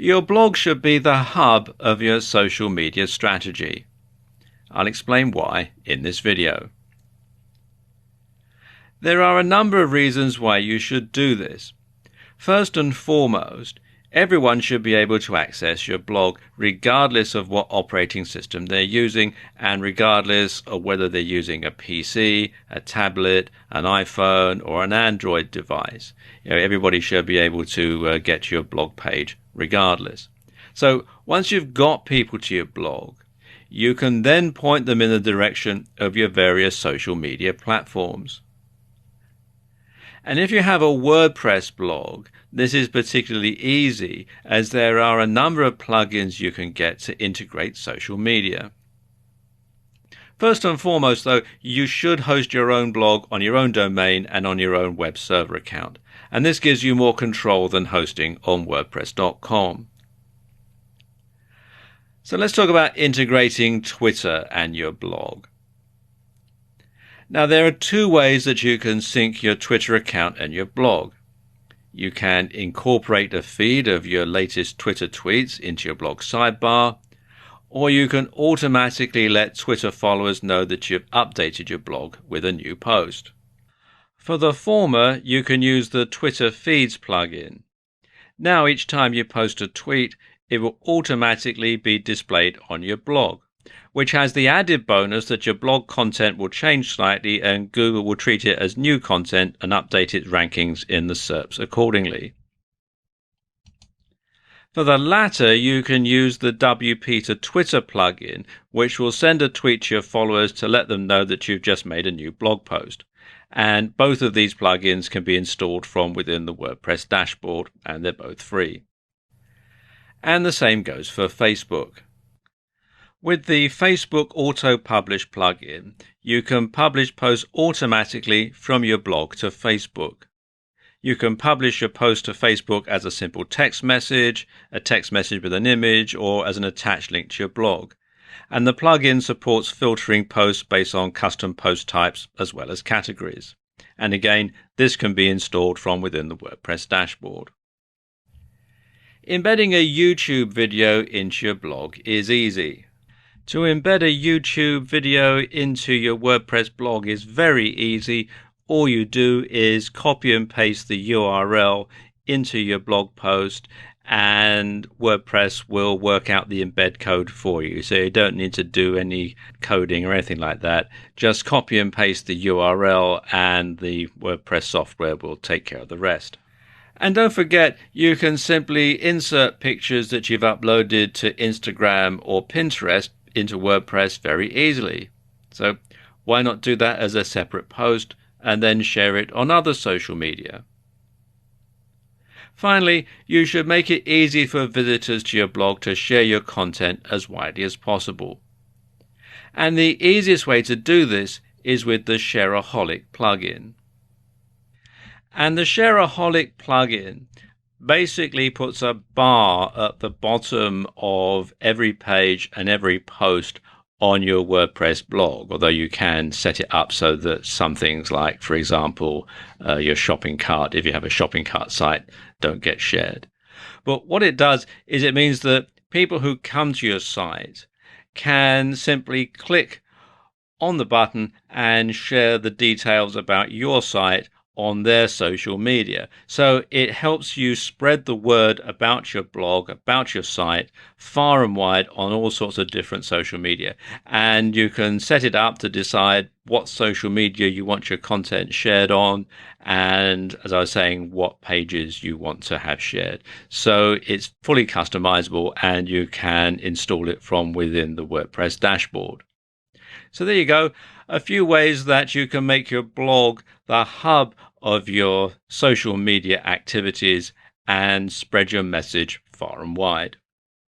Your blog should be the hub of your social media strategy. I'll explain why in this video. There are a number of reasons why you should do this. First and foremost, everyone should be able to access your blog regardless of what operating system they're using and regardless of whether they're using a PC, a tablet, an iPhone or an Android device. Everybody should be able to get to your blog page regardless. So once you've got people to your blog, you can then point them in the direction of your various social media platforms. And if you have a WordPress blog, this is particularly easy as there are a number of plugins you can get to integrate social media. First and foremost, though, you should host your own blog on your own domain and on your own web server account. And this gives you more control than hosting on WordPress.com. So let's talk about integrating Twitter and your blog. Now, there are two ways that you can sync your Twitter account and your blog. You can incorporate a feed of your latest Twitter tweets into your blog sidebar, or you can automatically let Twitter followers know that you've updated your blog with a new post. For the former, you can use the Twitter Feeds plugin. Now, each time you post a tweet, it will automatically be displayed on your blog, which has the added bonus that your blog content will change slightly and Google will treat it as new content and update its rankings in the SERPs accordingly. For the latter, you can use the WP to Twitter plugin, which will send a tweet to your followers to let them know that you've just made a new blog post. And both of these plugins can be installed from within the WordPress dashboard, and they're both free. And the same goes for Facebook. With the Facebook Auto Publish plugin, you can publish posts automatically from your blog to Facebook. You can publish your post to Facebook as a simple text message, a text message with an image, or as an attached link to your blog. And the plugin supports filtering posts based on custom post types as well as categories. And again, this can be installed from within the WordPress dashboard. Embedding a YouTube video into your blog is easy. To embed a YouTube video into your WordPress blog is very easy. All you do is copy and paste the URL into your blog post and WordPress will work out the embed code for you. So you don't need to do any coding or anything like that. Just copy and paste the URL and the WordPress software will take care of the rest. And don't forget, you can simply insert pictures that you've uploaded to Instagram or Pinterest into WordPress very easily. So why not do that as a separate post and then share it on other social media? Finally, you should make it easy for visitors to your blog to share your content as widely as possible. And the easiest way to do this is with the Shareaholic plugin. And the Shareaholic plugin basically puts a bar at the bottom of every page and every post on your WordPress blog, although you can set it up so that some things like, for example, your shopping cart, if you have a shopping cart site, don't get shared. But what it does is it means that people who come to your site can simply click on the button and share the details about your site on their social media. So it helps you spread the word about your blog, about your site, far and wide on all sorts of different social media. And you can set it up to decide what social media you want your content shared on, and as I was saying, what pages you want to have shared. So it's fully customizable and you can install it from within the WordPress dashboard. So there you go, a few ways that you can make your blog the hub of your social media activities and spread your message far and wide.